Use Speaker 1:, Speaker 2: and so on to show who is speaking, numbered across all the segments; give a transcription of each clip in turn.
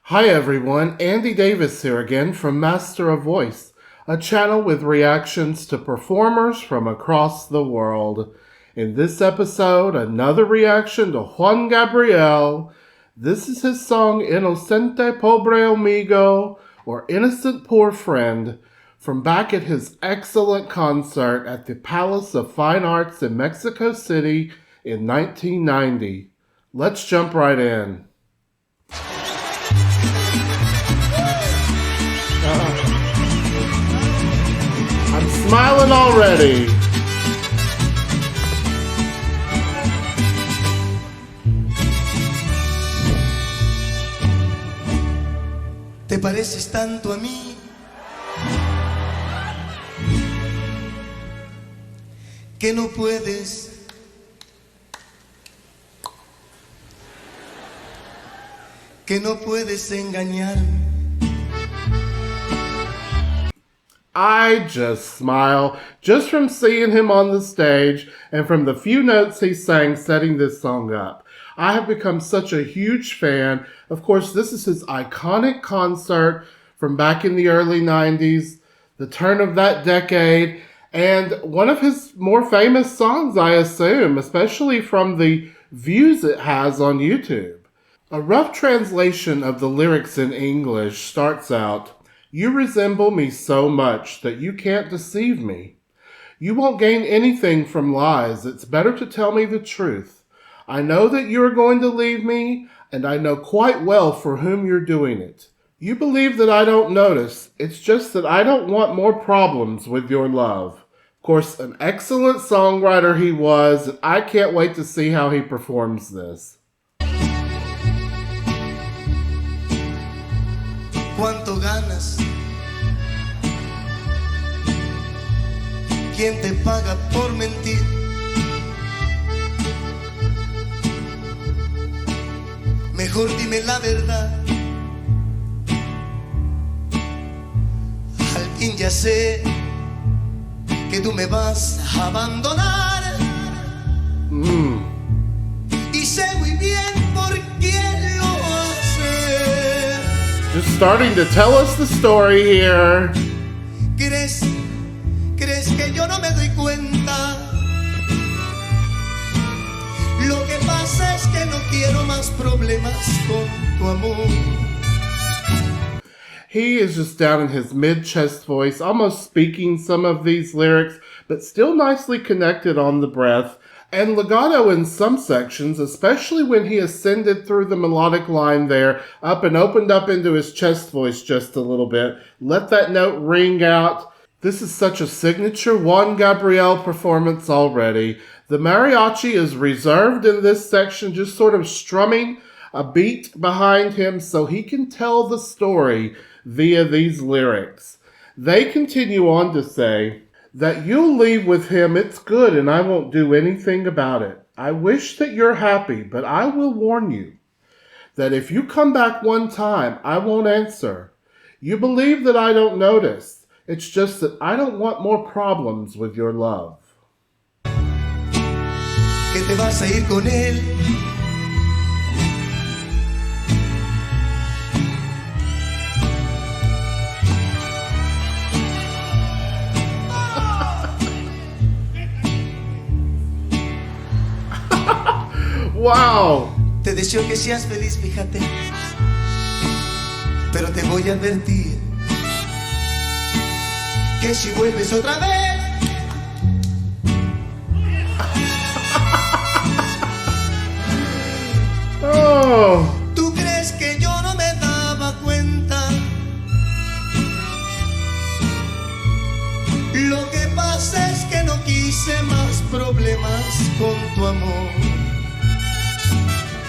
Speaker 1: Hi everyone, Andy Davis here again from Master of Voice, a channel with reactions to performers from across the world. In this episode, another reaction to Juan Gabriel. This is his song Inocente Pobre Amigo, or Innocent Poor Friend, from back at his excellent concert at the Palace of Fine Arts in Mexico City in 1990. Let's jump right in. I'm smiling already.
Speaker 2: Te pareces tanto a mí que no puedes engañarme.
Speaker 1: I just smile just from seeing him on the stage and from the few notes he sang setting this song up. I have become such a huge fan. Of course, this is his iconic concert from back in the early 90s, the turn of that decade, and one of his more famous songs, I assume, especially from the views it has on YouTube. A rough translation of the lyrics in English starts out, "You resemble me so much that you can't deceive me. You won't gain anything from lies. It's better to tell me the truth. I know that you are going to leave me, and I know quite well for whom you're doing it. You believe that I don't notice. It's just that I don't want more problems with your love." Of course, an excellent songwriter he was, and I can't wait to see how he performs this.
Speaker 2: ¿Cuánto ganas? ¿Quién te paga por mentir? Mejor dime la verdad. Al fin ya sé que tú me vas a abandonar. Y sé muy bien por quién lo haces.
Speaker 1: Just starting to tell us the story here.
Speaker 2: ¿Crees que yo no me doy cuenta? Lo que pasa es que no quiero más problemas con tu amor.
Speaker 1: He is just down in his mid-chest voice, almost speaking some of these lyrics, but still nicely connected on the breath, and legato in some sections, especially when he ascended through the melodic line there, up and opened up into his chest voice just a little bit. Let that note ring out. This is such a signature Juan Gabriel performance already. The mariachi is reserved in this section, just sort of strumming a beat behind him so he can tell the story via these lyrics. They continue on to say that you'll leave with him, it's good, and I won't do anything about it. I wish that you're happy, but I will warn you that if you come back one time, I won't answer. You believe that I don't notice. It's just that I don't want more problems with your love.
Speaker 2: Que te vas a ir con él.
Speaker 1: Wow!
Speaker 2: Te deseo que seas feliz, fíjate. Pero te voy a advertir que si vuelves otra vez
Speaker 1: Oh!
Speaker 2: ¿Tú crees que yo no me daba cuenta? Lo que pasa es que no quise más problemas con tu amor.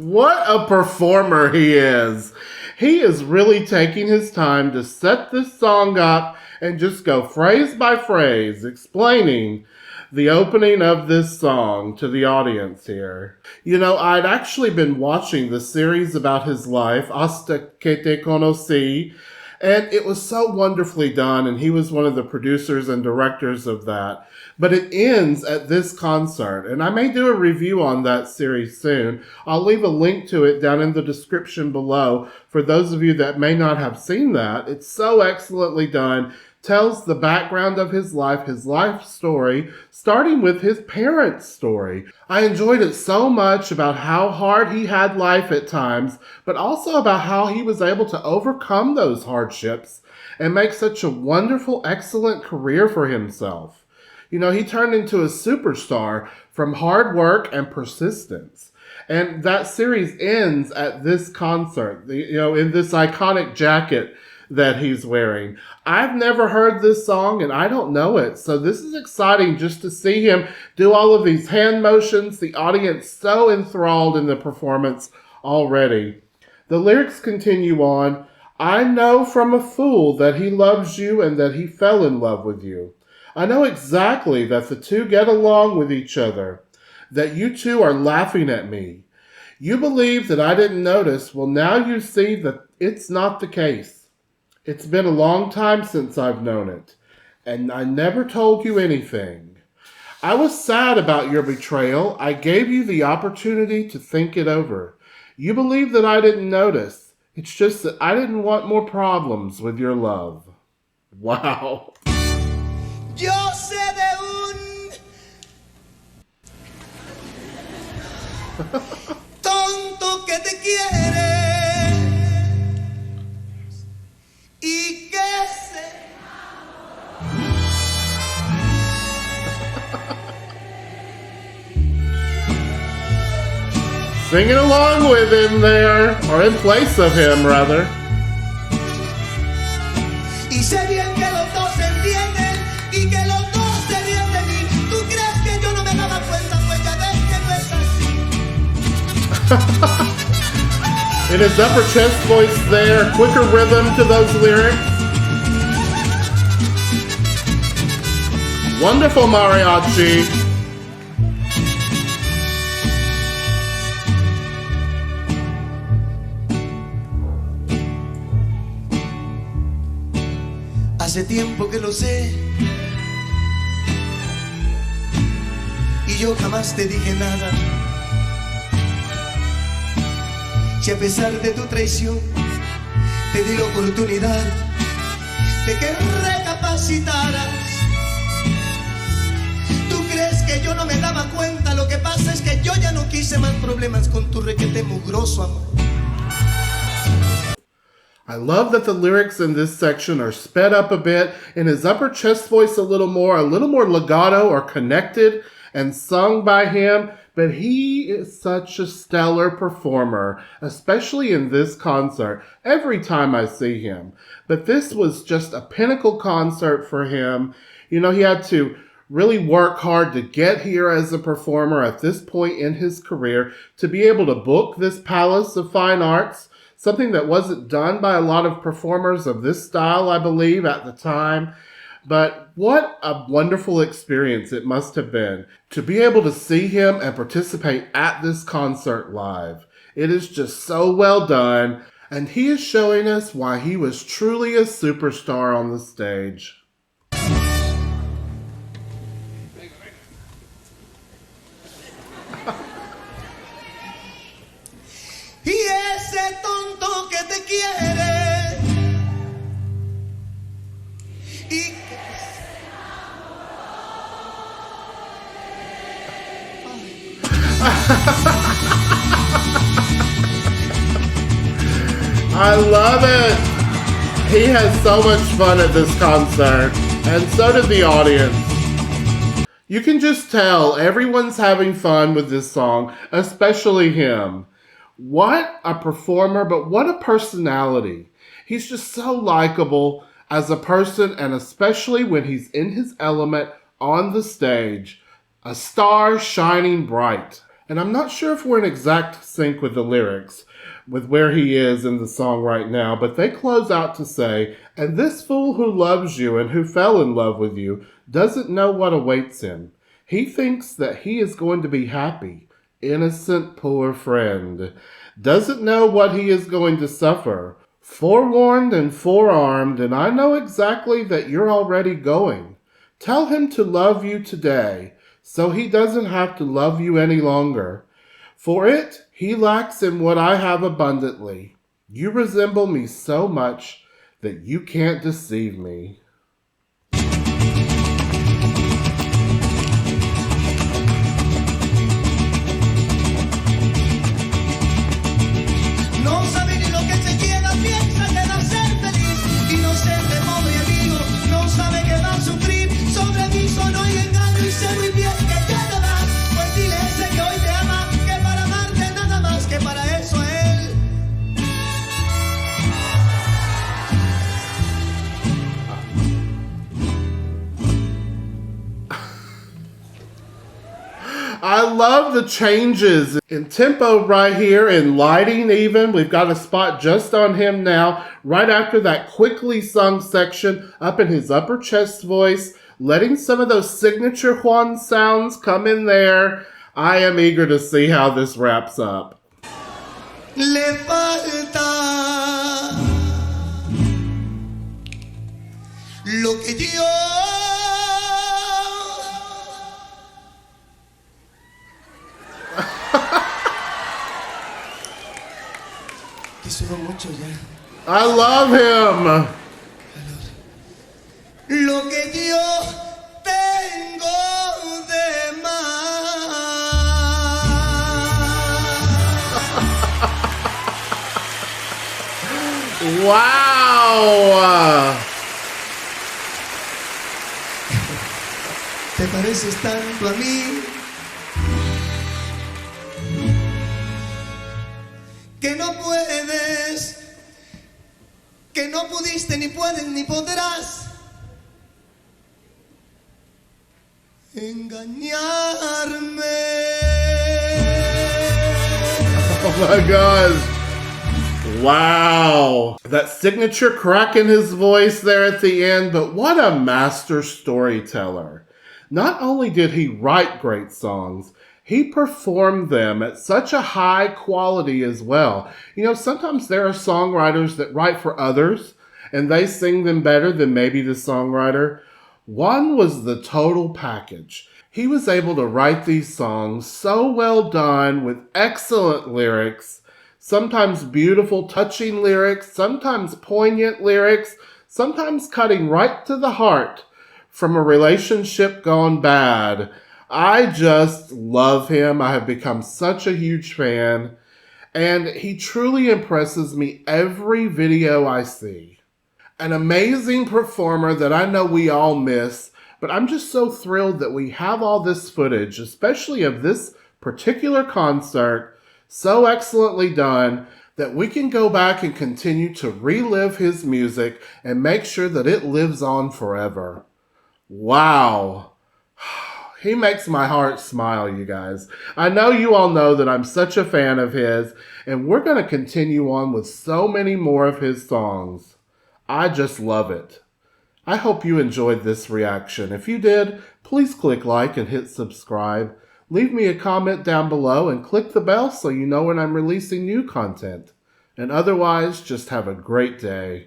Speaker 1: What a performer he is. He is really taking his time to set this song up and just go phrase by phrase, explaining the opening of this song to the audience here. You know, I'd actually been watching the series about his life, Hasta que te conocí, And it was so wonderfully done, and he was one of the producers and directors of that. But it ends at this concert, and I may do a review on that series soon. I'll leave a link to it down in the description below for those of you that may not have seen that. It's so excellently done. Tells the background of his life story, starting with his parents' story. I enjoyed it so much about how hard he had life at times, but also about how he was able to overcome those hardships and make such a wonderful, excellent career for himself. You know, he turned into a superstar from hard work and persistence. And that series ends at this concert, in this iconic jacket that he's wearing. I've never heard this song and I don't know it. So this is exciting just to see him do all of these hand motions. The audience so enthralled in the performance already. The lyrics continue on. I know from a fool that he loves you and that he fell in love with you. I know exactly that the two get along with each other, that you two are laughing at me. You believe that I didn't notice. Well, now you see that it's not the case. It's been a long time since I've known it, and I never told you anything. I was sad about your betrayal. I gave you the opportunity to think it over. You believe that I didn't notice. It's just that I didn't want more problems with your love. Wow.
Speaker 2: Yo sé de un tonto que te quiere y que se
Speaker 1: Singing along with him there, or in place of him, rather.
Speaker 2: y sé bien que los dos se entienden y que los dos se ríen de mí. ¿Tú crees que yo no me daba cuenta? Pues ya ves que no es así.
Speaker 1: In his upper chest voice there, quicker rhythm to those lyrics. Wonderful mariachi.
Speaker 2: Hace tiempo que lo sé y yo jamás te dije nada. Si a pesar de tu traición te di la oportunidad de que recapacitaras. ¿Tú crees que yo no me daba cuenta? Lo que pasa es que yo ya no quise más problemas con tu requete mugroso amor.
Speaker 1: I love that the lyrics in this section are sped up a bit, in his upper chest voice a little more legato or connected and sung by him, but he is such a stellar performer, especially in this concert, every time I see him. But this was just a pinnacle concert for him. You know, he had to really work hard to get here as a performer at this point in his career, to be able to book this Palace of Fine Arts, something that wasn't done by a lot of performers of this style, I believe, at the time. But what a wonderful experience it must have been to be able to see him and participate at this concert live. It is just so well done, and he is showing us why he was truly a superstar on the stage.
Speaker 2: Y ese tonto que te quiere y que
Speaker 1: I love it! He has so much fun at this concert, and so did the audience. You can just tell everyone's having fun with this song, especially him. What a performer, but what a personality. He's just so likable as a person, and especially when he's in his element on the stage. A star shining bright. And I'm not sure if we're in exact sync with the lyrics, with where he is in the song right now, but they close out to say, and this fool who loves you and who fell in love with you doesn't know what awaits him. He thinks that he is going to be happy. Innocent poor friend. Doesn't know what he is going to suffer. Forewarned and forearmed, and I know exactly that you're already going. Tell him to love you today, so he doesn't have to love you any longer. For it he lacks in what I have abundantly. You resemble me so much that you can't deceive me.
Speaker 2: No sabe ni lo que se quiera, piensa que va a ser feliz. Inocente, pobre amigo, no sabe que va a sufrir. Sobre mí solo y engaño y sé muy bien que ya no va. Pues dile a ese que hoy te ama, que para amarte nada más que para eso a él.
Speaker 1: I love the changes in tempo right here, in lighting even. We've got a spot just on him now, right after that quickly sung section, up in his upper chest voice, letting some of those signature Juan sounds come in there. I am eager to see how this wraps up.
Speaker 2: Le falta lo que yo que sudo mucho ya.
Speaker 1: I love him.
Speaker 2: Lo que yo tengo de más.
Speaker 1: Wow.
Speaker 2: Te pareces tanto a mí que no puedes, que no pudiste, ni puedes, ni podrás engañarme.
Speaker 1: Oh my God. Wow. That signature crack in his voice there at the end, but what a master storyteller. Not only did he write great songs, he performed them at such a high quality as well. You know, sometimes there are songwriters that write for others and they sing them better than maybe the songwriter. Juan was the total package. He was able to write these songs so well done with excellent lyrics, sometimes beautiful, touching lyrics, sometimes poignant lyrics, sometimes cutting right to the heart from a relationship gone bad. I just love him. I have become such a huge fan, and he truly impresses me every video I see. An amazing performer that I know we all miss, but I'm just so thrilled that we have all this footage, especially of this particular concert, so excellently done that we can go back and continue to relive his music and make sure that it lives on forever. Wow. He makes my heart smile, you guys. I know you all know that I'm such a fan of his, and we're going to continue on with so many more of his songs. I just love it. I hope you enjoyed this reaction. If you did, please click like and hit subscribe. Leave me a comment down below and click the bell so you know when I'm releasing new content. And otherwise, just have a great day.